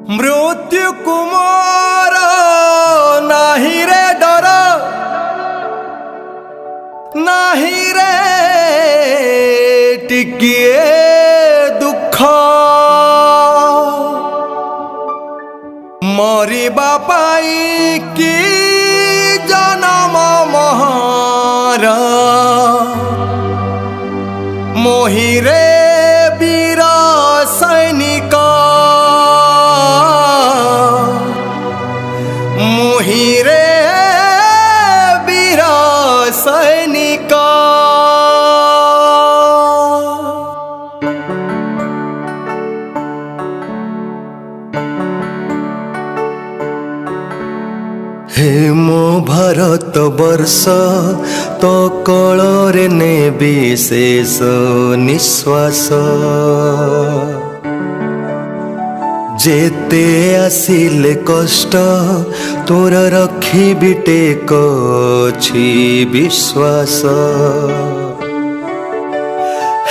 मृत्यु कुमार नाही रे डर नाही रे टिकिए दुख मरिबा पाई की जनम महार मोहिरे वीर सैनिक मोहिरे वीर सैनिक हे मो भारत वर्ष तो कଳରେ नेबी शेष निश्वास जेते आसिले कष्ट तोर रखिबी टेक छी विश्वास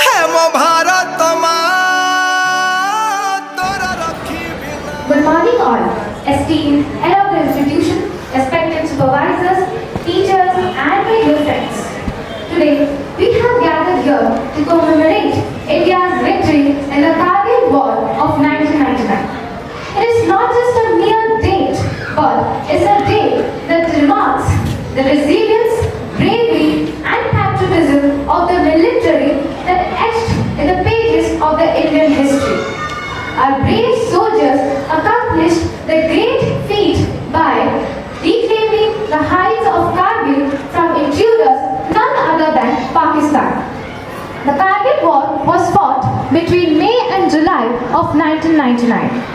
हे मो भारत मां तोर रखिबी। Good morning all, esteemed head of the institution, respected supervisors, teachers and my dear friends. Today we have gathered here to commemorate India's victory in the Kargil War of 1999. It is not just a mere date, but it's a day that remarks the resilience, bravery and patriotism of the military that etched in the pages of the Indian history. Our brave soldiers accomplished the great feat by reclaiming the heights of Kargil from intruders none other than Pakistan. The Kargil War was fought between May and July of 1999.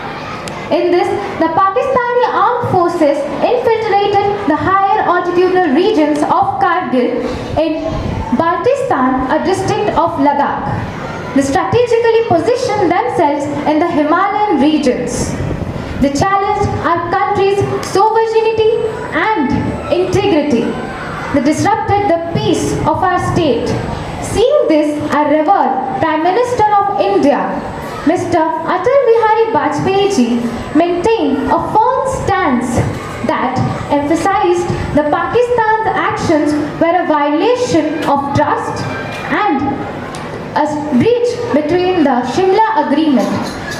In this, the Pakistani armed forces infiltrated the higher altitudinal regions of Kargil in Baltistan, a district of Ladakh. They strategically positioned themselves in the Himalayan regions. They challenged our country's sovereignty and integrity. They disrupted the peace of our state. Seeing this, our revered Prime Minister of India, Mr. Atal Bihari Vajpayee maintained a firm stance that emphasized the Pakistan's actions were a violation of trust and a breach between the Shimla Agreement.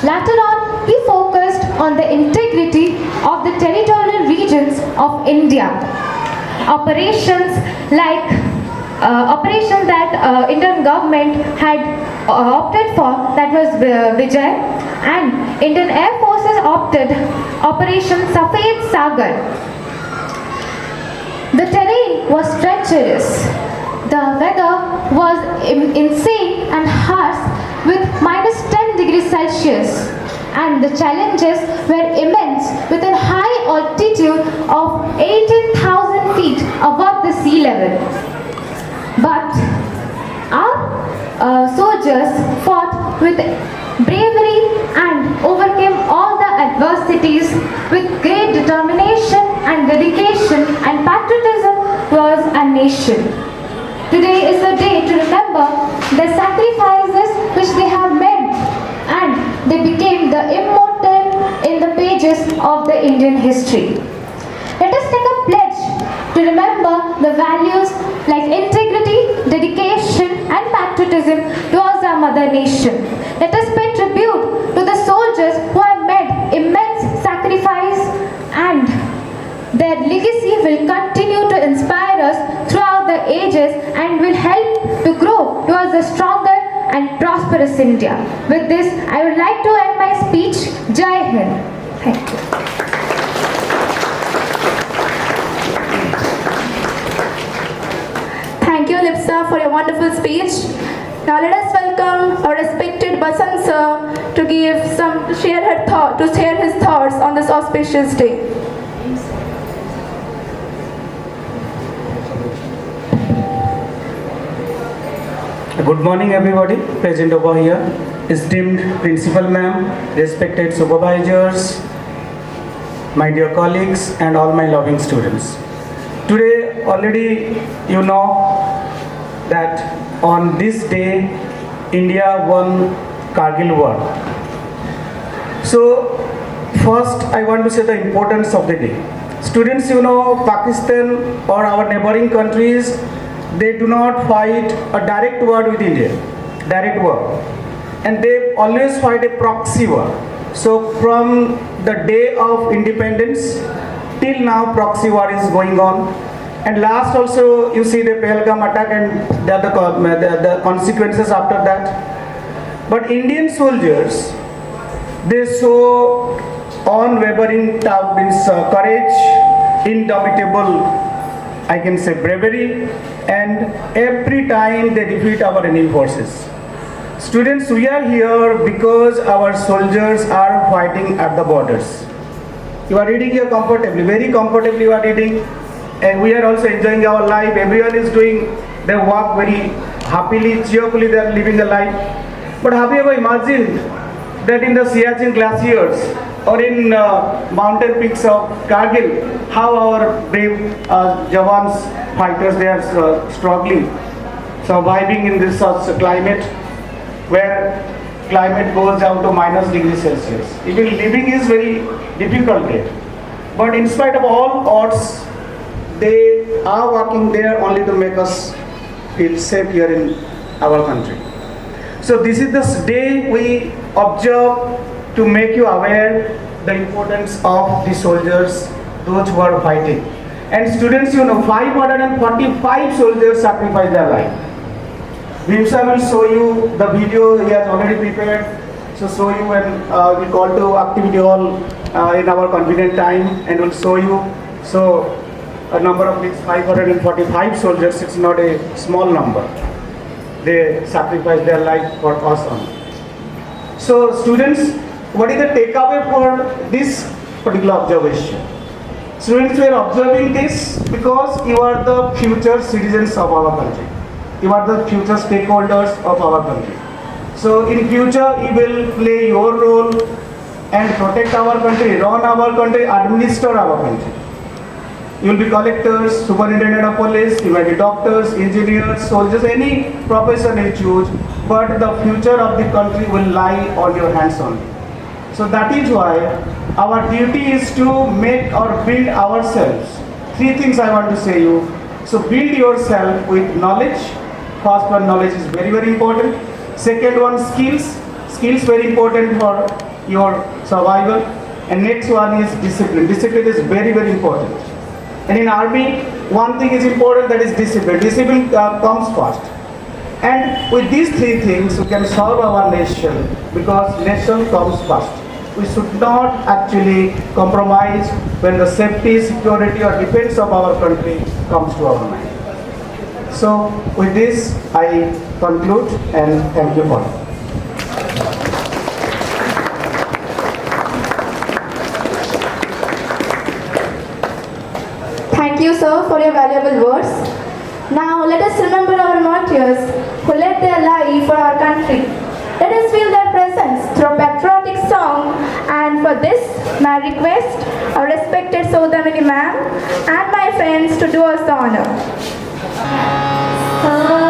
Later on, he focused on the integrity of the territorial regions of India. Operations that Indian government had opted for, that was Vijay, and Indian Air Forces opted Operation Safed Sagar. The terrain was treacherous. The weather was insane and harsh with minus 10 degrees Celsius, and the challenges were immense with a high altitude of 18,000 feet above the sea level. But our soldiers fought with bravery and overcame all the adversities with great determination and dedication and patriotism towards our nation. Today is the day to remember the sacrifices which they have made, and they became the immortal in the pages of the Indian history. Let us take a pledge to remember the values like integrity, dedication and patriotism towards our mother nation. Let us pay tribute to the soldiers who have made immense sacrifice, and their legacy will continue to inspire us throughout the ages and will help to grow towards a stronger and prosperous India. With this, I would like to end my speech. Jai Hind. Thank you. Thank you, Lipsa, for your wonderful speech. Now let us welcome our respected Basant sir to share his thoughts on this auspicious day. Good morning everybody present over here, esteemed principal ma'am, respected supervisors, my dear colleagues and all my loving students. Today already you know that on this day India won Kargil War. So First, I want to say the importance of the day. Students, Pakistan or our neighboring countries, they do not fight a direct war with India, direct war. And they always fight a proxy war. So from the day of independence till now, proxy war is going on. And last also, you see the Pahalgam attack and the consequences after that. But Indian soldiers, they show unwavering courage, indomitable, I can say bravery, and every time they defeat our enemy forces. Students, we are here because our soldiers are fighting at the borders. You are reading here comfortably, very comfortably you are reading, and we are also enjoying our life. Everyone is doing their work very happily, cheerfully, they are living a life. But have you ever imagined that in the Siachen glaciers or in mountain peaks of Kargil, how our brave Jawans, fighters, they are struggling, surviving in this climate where climate goes down to -°C. Even living is very difficult there. But in spite of all odds, they are working there only to make us feel safe here in our country. So this is the day we observe to make you aware the importance of the soldiers, those who are fighting. And students, 545 soldiers sacrificed their life. Vimsa will show you the video he has already prepared. So show you when we call to activity hall in our convenient time, and will show you. So a number of these 545 soldiers, it's not a small number. They sacrificed their life for us only. So students, what is the takeaway for this particular observation? Students, we are observing this because you are the future citizens of our country. You are the future stakeholders of our country. So in future, you will play your role and protect our country, run our country, administer our country. You will be collectors, superintendent of police, you might be doctors, engineers, soldiers, any profession you choose, but the future of the country will lie on your hands only. So that is why our duty is to make or build ourselves. Three things I want to say you. So build yourself with knowledge. First one, knowledge is very, very important. Second one, skills. Skills very important for your survival. And next one is discipline. Discipline is very, very important. And in army, one thing is important, that is discipline. Discipline comes first. And with these three things, we can solve our nation, because nation comes first. We should not actually compromise when the safety, security or defense of our country comes to our mind. So with this, I conclude and thank you all. Thank you, sir, for your valuable words. Now, let us remember our martyrs who led their life for our country. Let us feel their presence through a patriotic song, and for this, may I request our respected Sodamini ma'am and my friends to do us the honor. Hamaram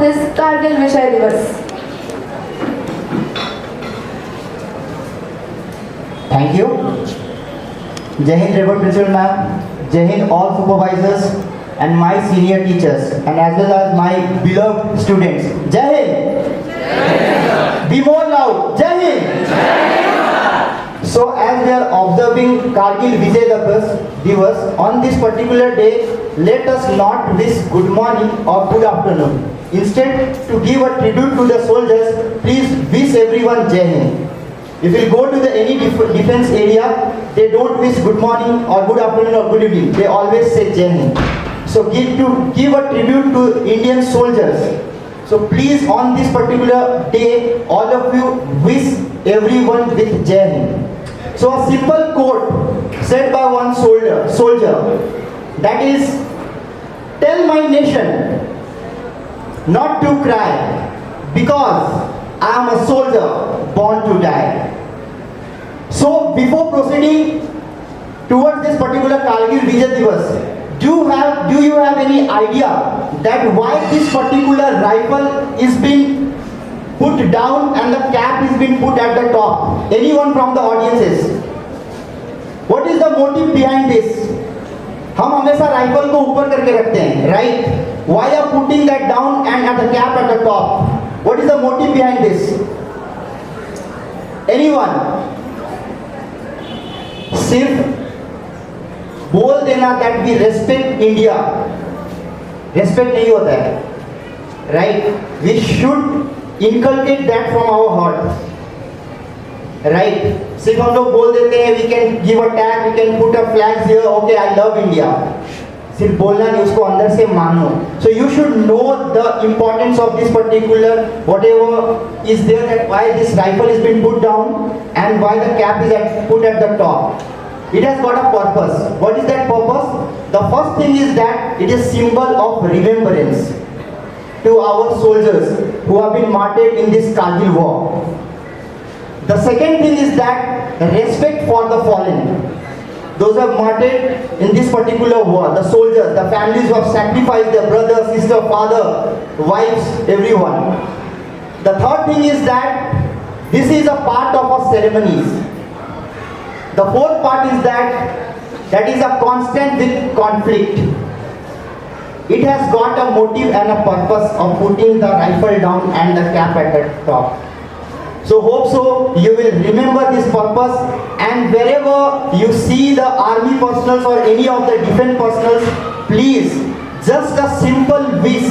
this Kargil Vijay Diwas. Thank you. Jai Hind Reverend Principal Ma'am, Jai Hind all supervisors and my senior teachers and as well as my beloved students. Jai Hind. Be more loud. Jai Hind. So as we are observing Kargil Vijay Diwas on this particular day, let us not wish good morning or good afternoon. Instead, to give a tribute to the soldiers, please wish everyone Jai Hind. If you go to any defense area, they don't wish good morning or good afternoon or good evening. They always say Jai Hind. So give a tribute to Indian soldiers. So please on this particular day, all of you wish everyone with Jai Hind. So a simple quote said by one soldier, that is, tell my nation not to cry because I am a soldier born to die. So before proceeding towards this particular Kargil Vijay Diwas, do you have any idea that why this particular rifle is being put down and the cap is being put at the top? Anyone from the audiences? What is the motive behind this? हम हमेशा rifle को ऊपर करके रखते हैं, right? Why are putting that down and at the cap at the top? What is the motive behind this? Anyone? सिर्फ बोल देना that we respect India. Respect नहीं होता है, right? We should inculcate that from our heart, right? सिर्फ हम लोग बोल देते हैं, we can give a tag, we can put a flag here, okay, I love India. सिर्फ बोलना नहीं, उसको अंदर से मानो. So you should know the importance of this particular whatever is there, that why this rifle is being put down and why the cap is put at the top. It has got a purpose. What is that purpose? The first thing is that it is symbol of remembrance to our soldiers who have been martyred in this Kargil war. The second thing is that respect for the fallen. Those who have martyred in this particular war, the soldiers, the families who have sacrificed their brother, sister, father, wives, everyone. The third thing is that this is a part of our ceremonies. The fourth part is that is a constant with conflict. It has got a motive and a purpose of putting the rifle down and the cap at the top. So hope so you will remember this purpose, and wherever you see the army personnel or any of the defense personnel, please, just a simple wish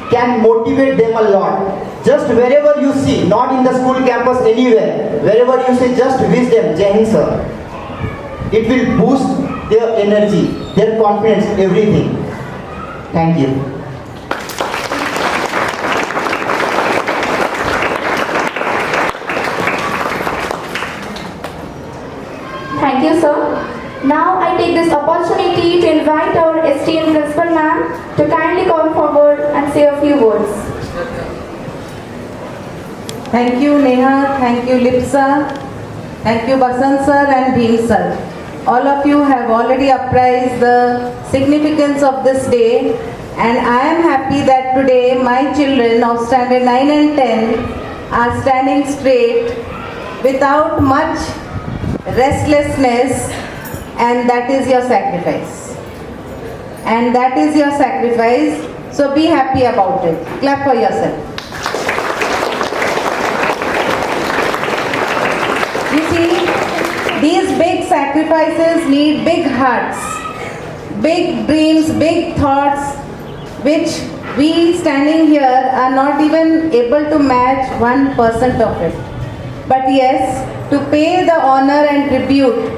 can motivate them a lot. Just wherever you see, not in the school campus, anywhere, wherever you see, just wish them Jai Hind sir. It will boost their energy, their confidence, everything. Thank you. Thank you, sir. Now I take this opportunity to invite our esteemed principal ma'am to kindly come forward and say a few words. Thank you, Neha. Thank you, Lipsa. Thank you, Basant sir and Bhim sir. All of you have already apprised the significance of this day, and I am happy that today my children of standard 9 and 10 are standing straight without much restlessness, and that is your sacrifice. And that is your sacrifice, so be happy about it. Clap for yourself. You see, these big sacrifices need big hearts, big dreams, big thoughts, which we standing here are not even able to match 1% of it. But yes, to pay the honor and tribute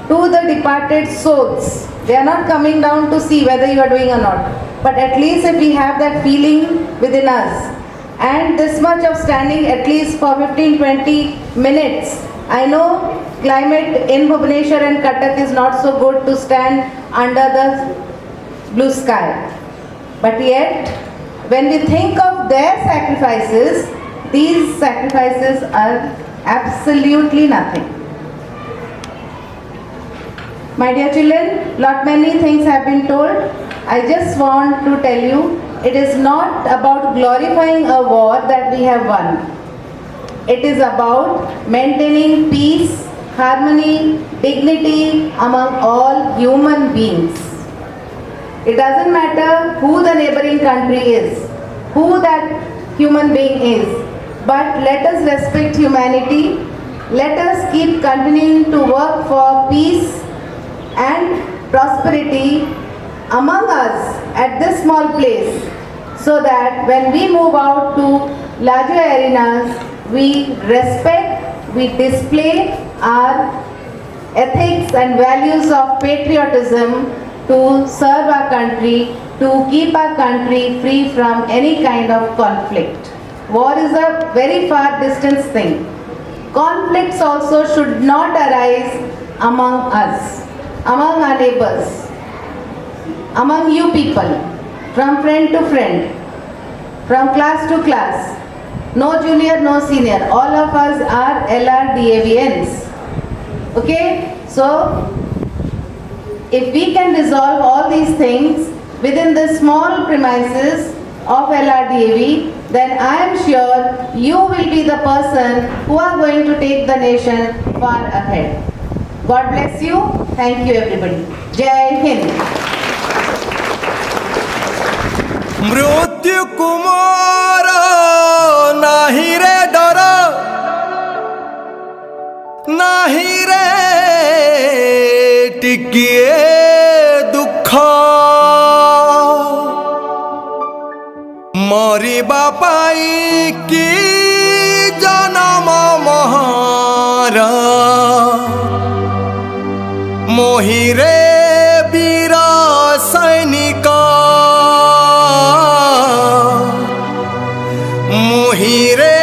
to the departed souls. They are not coming down to see whether you are doing or not. But at least if we have that feeling within us, and this much of standing at least for 15-20 minutes. I know climate in Bhubaneswar and Cuttack is not so good to stand under the blue sky. But yet, when we think of their sacrifices, these sacrifices are absolutely nothing. My dear children, lot many things have been told. I just want to tell you, it is not about glorifying a war that we have won. It is about maintaining peace, harmony, dignity among all human beings. It doesn't matter who the neighboring country is, who that human being is, but let us respect humanity. Let us keep continuing to work for peace and prosperity among us at this small place, so that when we move out to larger arenas, we respect, we display our ethics and values of patriotism to serve our country, to keep our country free from any kind of conflict. War is a very far distance thing. Conflicts also should not arise among us, among our neighbors, among you people, from friend to friend, from class to class. No junior, no senior. All of us are LRDAVians. Okay? So, if we can resolve all these things within the small premises of LRDAV, then I am sure you will be the person who are going to take the nation far ahead. God bless you. Thank you everybody. Jai Hind. मृत्यु कुमार नाही रे डर नाही रे टिकिए दुख मरिबा पाई कि जनम महारा मोहिरे वीर सैनिक मोहिरे